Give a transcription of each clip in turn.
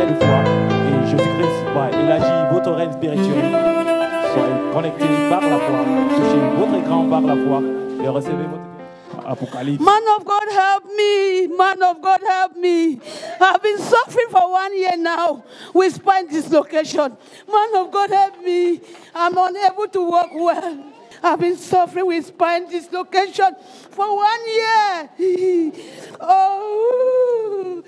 prière de foi et Jésus-Christ élargit votre règne spirituel. Soyez connectés par la foi, touchez votre écran par la foi et recevez votre Apocalypse. Man of God, help me. Man of God, help me. I've been suffering for 1 year now with spine dislocation. Man of God, help me. I'm unable to walk well. I've been suffering with spine dislocation for 1 year. Oh.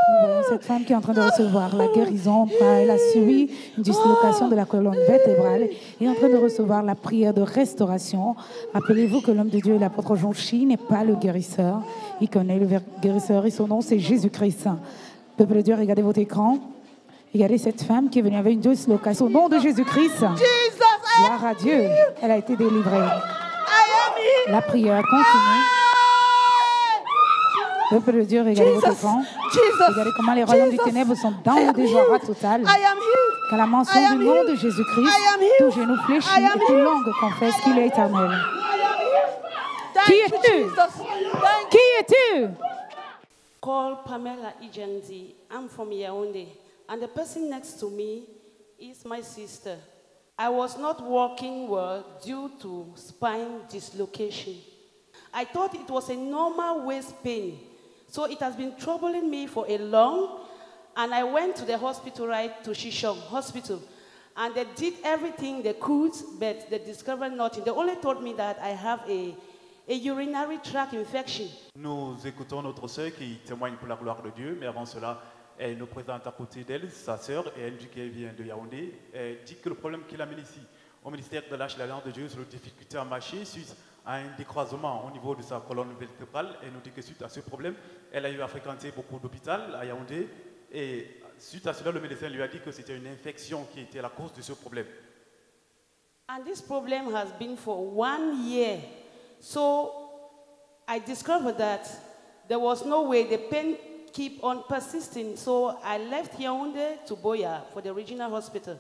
Nous voyons cette femme qui est en train de recevoir la guérison. Elle a subi une dislocation de la colonne vertébrale et est en train de recevoir la prière de restauration. Rappelez-vous que l'homme de Dieu, l'apôtre Jean-Chi, n'est pas le guérisseur. Il connaît le guérisseur et son nom, c'est Jésus-Christ. Peuple de Dieu, regardez votre écran. Regardez cette femme qui est venue avec une dislocation. Au nom de Jésus-Christ, gloire à Dieu, elle a été délivrée. La prière continue. Peuple de Dieu, regardez votre écran. Regardez comment les royaumes du ténèbre sont dans le désarroi total. Qu'à la mention du nom de Jésus-Christ, tout genou fléchit et toute langue confesse qu'il est éternel. Qui es-tu? Qui es-tu? Call Pamela Ijenzi. I'm from Yaoundé. And the person next to me is my sister. I was not walking well due to spine dislocation. I thought it was a normal waist pain. So it has been troubling me for a long, and I went to the hospital, right, to Shishong Hospital, and they did everything they could, but they discovered nothing. They only told me that I have a urinary tract infection. Nous écoutons notre sœur qui témoigne pour la gloire de Dieu, mais avant cela, elle nous présente à côté d'elle sa sœur, et elle dit qu'elle vient de Yaoundé. Elle dit que le problème qu'il amène ici, au ministère de l'Alliance de Dieu, sur la difficulté à marcher, suite à un décroisement au niveau de sa colonne vertébrale. Elle nous dit que suite à ce problème, elle a eu à fréquenter beaucoup d'hôpitaux à Yaoundé. Et suite à cela, le médecin lui a dit que c'était une infection qui était la cause de ce problème. And this problem has been for 1 year. So I discovered that there was no way the pain keep on persisting. So I left Yaoundé to Boya for the regional hospital.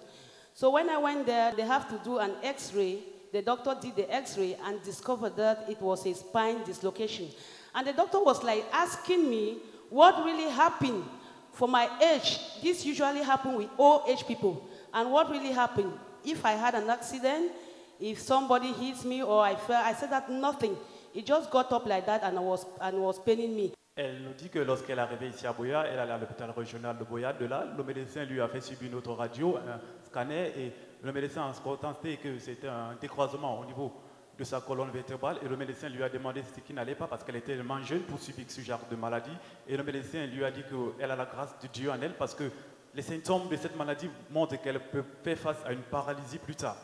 So when I went there, they have to do an x-ray. The doctor did the x-ray and discovered that it was a spine dislocation. And the doctor was like asking me what really happened for my age. This usually happens with all age people. And what really happened? If I had an accident, if somebody hits me or I fell, I said that nothing. It just got up like that and was paining me. Elle nous dit que lorsqu'elle est arrivée ici à Boya, elle allait à l'hôpital régional de Boya. De là, le médecin lui a fait subir une autre radio, un scanner, et le médecin a constaté que c'était un décroisement au niveau de sa colonne vertébrale. Et le médecin lui a demandé ce qui n'allait pas parce qu'elle était tellement jeune pour subir ce genre de maladie. Et le médecin lui a dit qu'elle a la grâce de Dieu en elle parce que les symptômes de cette maladie montrent qu'elle peut faire face à une paralysie plus tard.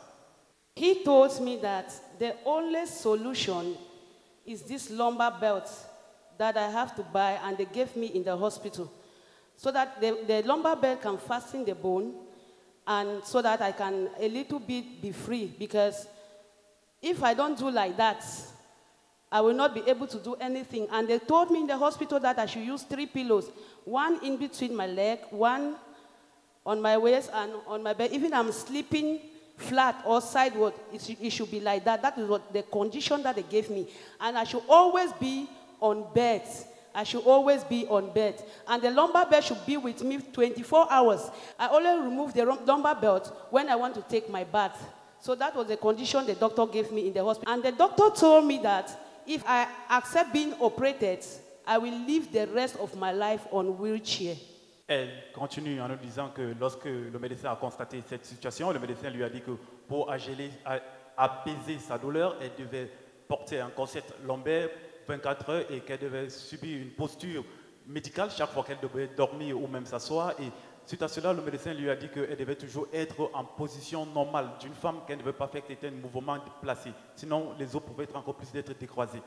He told me that the only solution is this lumbar belt that I have to buy, and they gave me in the hospital, so that the lumbar belt can fasten the bone, and so that I can a little bit be free, because if I don't do like that, I will not be able to do anything. And they told me in the hospital that I should use 3 pillows, 1 in between my leg, 1 on my waist and on my bed. Even I'm sleeping flat or sideward, it should be like that. That is what the condition that they gave me. And I should always be on bed. I should always be on bed. And the lumbar belt should be with me 24 hours. I only remove the lumbar belt when I want to take my bath. So that was the condition the doctor gave me in the hospital. And the doctor told me that if I accept being operated, I will live the rest of my life on wheelchair. Elle continue en nous disant que lorsque le médecin a constaté cette situation, le médecin lui a dit que pour apaiser sa douleur, elle devait porter un corset lombaire 24 heures et qu'elle devait subir une posture médicale chaque fois qu'elle devait dormir ou même s'asseoir. Et suite à cela, le médecin lui a dit qu'elle devait toujours être en position normale d'une femme, qu'elle ne devait pas faire un mouvement déplacé. Sinon, les os pouvaient être encore plus d'être décroisés.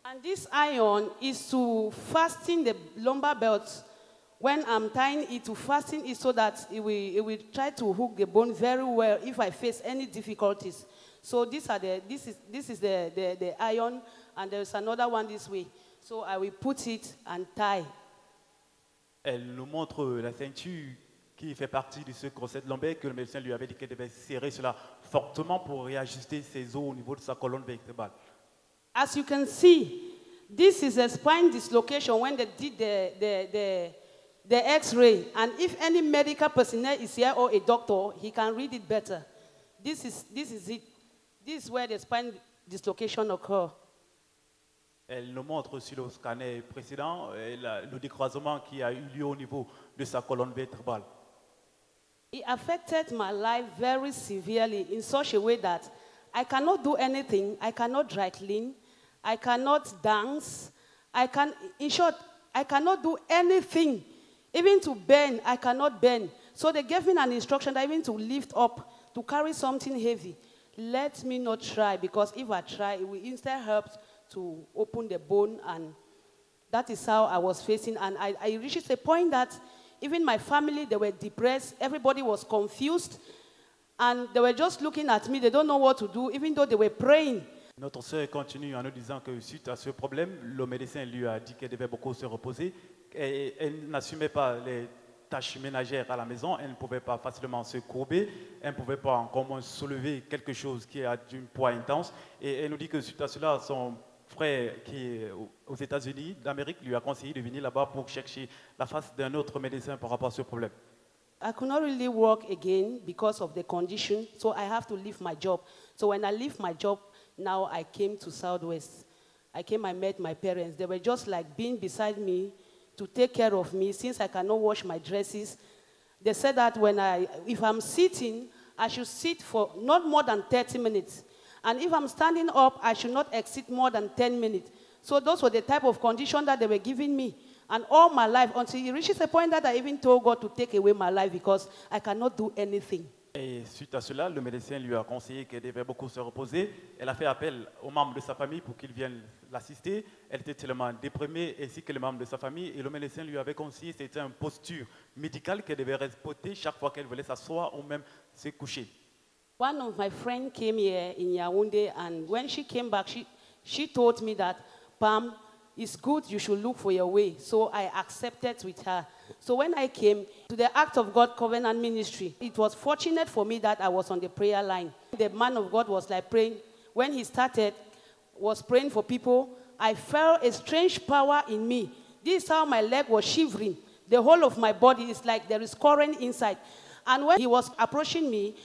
And this iron is to fasten the lumbar belt. When I'm tying it, to fasten it so that it will try to hook the bone very well if I face any difficulties. So this is the iron, and there's another one this way. So I will put it and tie. Elle nous montre la ceinture qui fait partie de ce corset lombaire que le médecin lui avait dit qu'elle devait serrer cela fortement pour réajuster ses os au niveau de sa colonne vertébrale. As you can see, this is a spine dislocation when they did the X-ray. And if any medical personnel is here or a doctor, he can read it better. This is it. This is where the spine dislocation occurs. Elle nous montre sur le scanner précédent le décroisement qui a eu lieu au niveau de sa colonne vertébrale. It affected my life very severely in such a way that I cannot do anything. I cannot dry clean. I cannot dance. In short, I cannot do anything. Even to bend, I cannot bend. So they gave me an instruction that even to lift up, to carry something heavy. Let me not try, because if I try, it will instead help to open the bone, and that is how I was facing. And I reached a point that even my family, they were depressed. Everybody was confused, and they were just looking at me. They don't know what to do, even though they were praying. Notre sœur continue en nous disant que suite à ce problème, le médecin lui a dit qu'elle devait beaucoup se reposer. Et elle n'assumait pas les tâches ménagères à la maison, elle ne pouvait pas facilement se courber, elle ne pouvait pas encore moins soulever quelque chose qui a d'un poids intense. Et elle nous dit que suite à cela, son frère qui est aux États-Unis d'Amérique lui a conseillé de venir là-bas pour chercher la face d'un autre médecin par rapport à ce problème. I could not really work again because of the condition, so I have to leave my job. So when I leave my job, now I came to Southwest. I met my parents. They were just like being beside me to take care of me since I cannot wash my dresses. They said that if I'm sitting, I should sit for not more than 30 minutes. And if I'm standing up, I should not exceed more than 10 minutes. So those were the type of conditions that they were giving me. And all my life, until it reaches a point that I even told God to take away my life because I cannot do anything. Et suite à cela, le médecin lui a conseillé qu'elle devait beaucoup se reposer. Elle a fait appel aux membres de sa famille pour qu'ils viennent l'assister. Elle était tellement déprimée, ainsi que les membres de sa famille. Et le médecin lui avait conseillé, c'était une posture médicale qu'elle devait respecter chaque fois qu'elle voulait s'asseoir ou même se coucher. One of my friends came here in Yaoundé, and when she came back, she told me that, Pam, it's good, you should look for your way. So I accepted with her. So when I came to the Act of God Covenant Ministry, it was fortunate for me that I was on the prayer line. The man of God was like praying. When he started, was praying for people, I felt a strange power in me. This is how my leg was shivering. The whole of my body is like there is current inside. And when he was approaching me,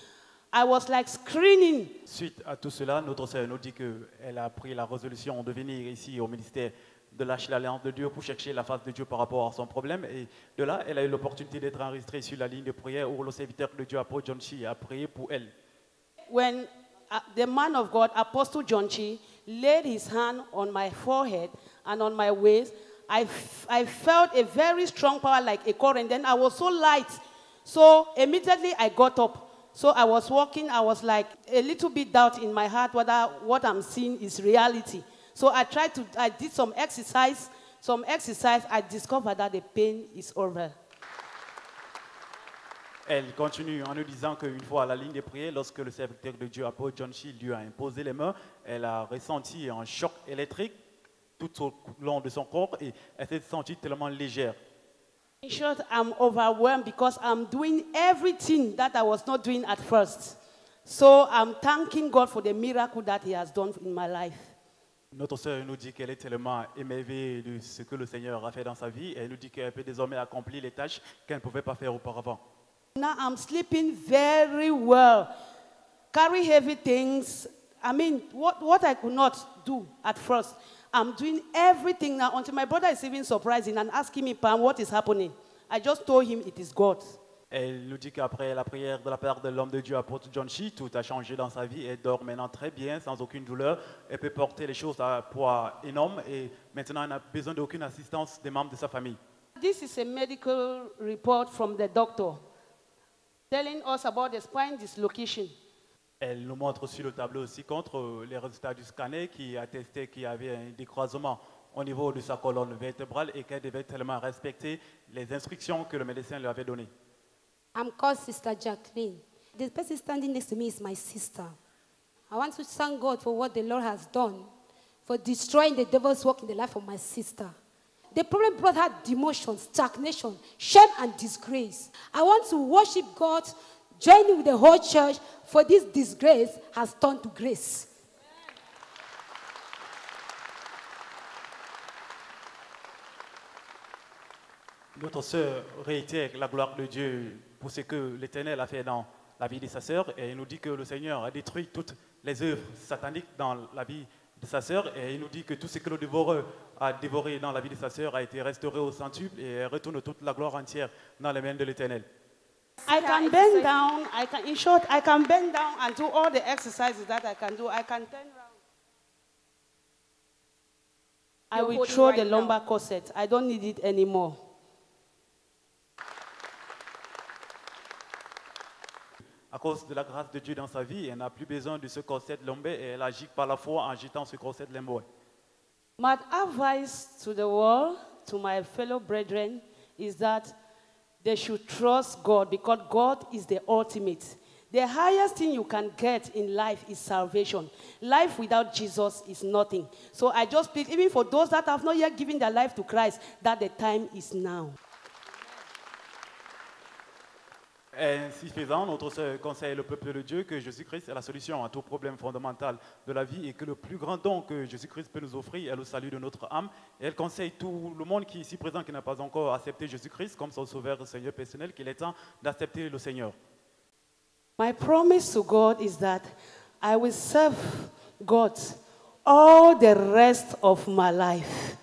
I was like screaming. Suite à tout cela, notre sœur nous dit qu'elle a pris la résolution de venir ici au ministère de lâcher l'alliance de Dieu pour chercher la face de Dieu par rapport à son problème. Et de là, elle a eu l'opportunité d'être enregistrée sur la ligne de prière où le serviteur de Dieu, Apostle John Chi, a prié pour elle. When the man of God, Apostle John Chi, laid his hand on my forehead and on my waist, I felt a very strong power like a current. Then I was so light. So immediately I got up. So I was walking, I was like a little bit doubt in my heart whether what I'm seeing is reality. So I did some exercise, I discovered that the pain is over. Elle continue en nous disant qu'une fois à la ligne de prière, lorsque le serviteur de Dieu, Apostle John Chi, lui a imposé les mains, elle a ressenti un choc électrique tout au long de son corps et elle s'est sentie tellement légère. In short, I'm overwhelmed because I'm doing everything that I was not doing at first. So I'm thanking God for the miracle that He has done in my life. Notre sœur nous dit qu'elle est tellement émerveillée de ce que le Seigneur a fait dans sa vie et elle nous dit qu'elle peut désormais accomplir les tâches qu'elle ne pouvait pas faire auparavant. Now I'm sleeping very well. Carry heavy things. I mean, what I could not do at first, I'm doing everything now until my brother is even surprising and asking me, Pam, what is happening? I just told him it is God. Elle nous dit qu'après la prière de la part de l'homme de Dieu, apôtre John Chi, tout a changé dans sa vie. Elle dort maintenant très bien, sans aucune douleur. Elle peut porter les choses à poids énorme et maintenant elle n'a besoin d'aucune assistance des membres de sa famille. This is a medical report from the doctor telling us about the spine dislocation. Elle nous montre sur le tableau aussi contre les résultats du scanner qui attestait qu'il y avait un décroisement au niveau de sa colonne vertébrale et qu'elle devait tellement respecter les instructions que le médecin lui avait données. I'm called Sister Jacqueline. The person standing next to me is my sister. I want to thank God for what the Lord has done, for destroying the devil's work in the life of my sister. The problem brought her demotion, stagnation, shame, and disgrace. I want to worship God, joining with the whole church, for this disgrace has turned to grace. Notre sœur réitère la gloire de Dieu pour ce que l'Éternel a fait dans la vie de sa sœur et il nous dit que le Seigneur a détruit toutes les œuvres sataniques dans la vie de sa sœur et il nous dit que tout ce que le dévoreur a dévoré dans la vie de sa sœur a été restauré au centuple et retourne toute la gloire entière dans les mains de l'Éternel. I can bend down, in short, I can bend down and do all the exercises that I can do. I can turn around. I will throw the lumbar corset. I don't need it anymore. À cause de la grâce de Dieu dans sa vie, elle n'a plus besoin de ce corset lombaire et elle agit par la foi en jetant ce corset lombaire. My advice to the world, to my fellow brethren, is that they should trust God because God is the ultimate. The highest thing you can get in life is salvation. Life without Jesus is nothing. So I just plead, even for those that have not yet given their life to Christ, that the time is now. Ainsi faisant, notre sœur conseille le peuple de Dieu que Jésus-Christ est la solution à tout problème fondamental de la vie et que le plus grand don que Jésus-Christ peut nous offrir est le salut de notre âme. Et elle conseille tout le monde qui est ici présent qui n'a pas encore accepté Jésus-Christ comme son sauveur et Seigneur personnel qu'il est temps d'accepter le Seigneur. My promise to God is that I will serve God all the rest of my life.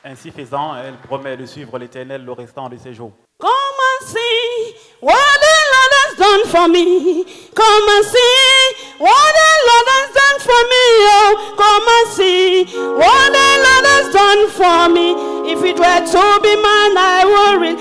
Ainsi faisant, elle promet de suivre l'Éternel le restant de ses jours. Come and see what the Lord has done for me. Come and see what the Lord has done for me. Oh, come and see what the Lord has done for me. If it were to be man, I would read.